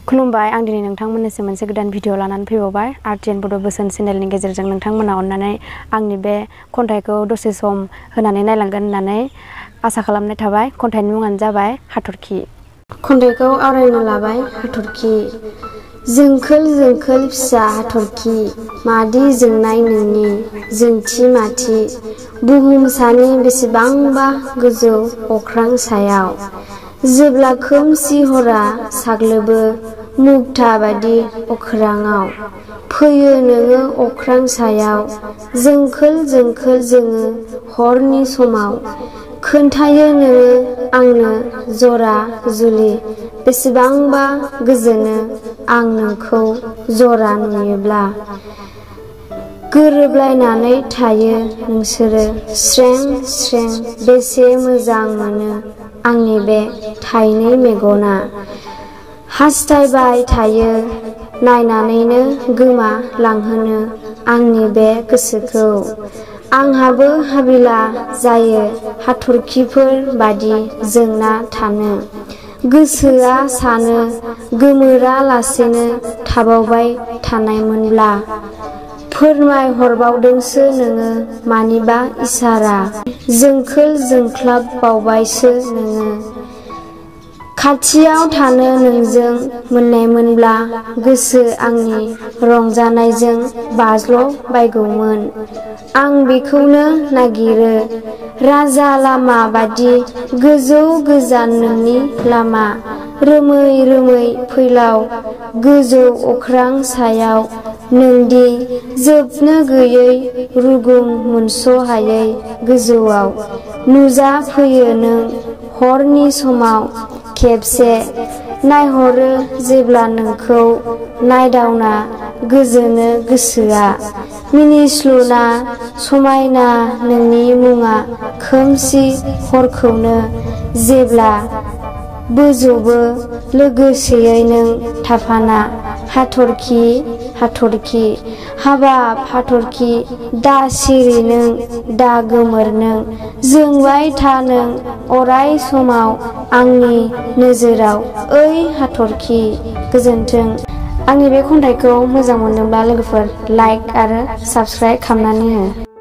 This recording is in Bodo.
खुलुमबाय आं दिनै नोंथांमोननिसिम मोनसे गोदान भिडिअ लानानै फैबावबाय आर्ट बड' बोसोन चेनेलनि गेजेरजों नोंथांमोना अननानै आंनि बे खन्थाइखौ दसे सम होनानै नायलांगोन होननानै आसा खालामनाय थाबाय। खन्थाइनि मुङानो जाबाय हाथरखि। खन्थाइखौ आवरायनो लाबाय हाथरखि। जोंखोल जोंखोल फिसा हाथरखि मादि जोंनाय नोंनि जोंथि माथि बुहुमसानि बेसेबांबा गोजौ अख्रां सायाव जेब्ला खोमसि हरा साग्लोबो मुक्ता बादि अख्राङाव फैयो नोङो अख्रां सायाव जोंखोल जोंखोल जोङो हरनि समाव खोन्थायो नोङो आंनो जरा जुलि बेसेबांबा गोजोनो आं नोंखौ जरा नुयोब्ला गोरोबलायनानै थायो नोंसोरो स्रें स्रें बेसे मोजां मोनो आंनि बे थाइनै मेगना हास्थायबाय थायो नायनानैनो गोमा लांहोनो आंनि बे गोसोखौ आंहाबो हाबिला जायो हाथरखिफोर बादि जोंना थानो गोसोआ सानो गोमोरा लासेनो थाबावबाय थानायमोनब्ला फोरमाय हरबावदोंसो नोङो मानिबा इसारा जोंखोल जोंख्लाब बावबायसो नोङो खाथियाव थानो नोंजों मोननायमोनब्ला गोसो आंनि रंजानायजों बाज्ल' बायगौमोन आं बेखौनो नागिरो राजा लामा बादि गोजौ गोजान नोंनि लामा रोमै रोमै फैलाव गोजौ अख्रां सायाव नोंदि जोबनो गैयै रुगुं मोनस'हायै गोजौआव नुजाफैयो नों हरनि समाव खेबसे नायहरो जेब्ला नोंखौ नायदावना गोजोनो गोसोआ मिनिस्लुना समायना नोंनि मुङा खोमसि हरखौनो जेब्ला बोजबो लोगोसेयै नों थाफाना हाथरखि हाथरखि हाबाब हाथरखि दा सिरि नों दा गोमोर नों जोंबाय था नों अराय समाव आंनि नोजोराव ओइ हाथरखि। गोजोन्थों। आंनि बे खन्थाइखौ मोजां मोनदोंब्ला लोगोफोर लाइक आरो साबस्क्राइब खालामनानै हो।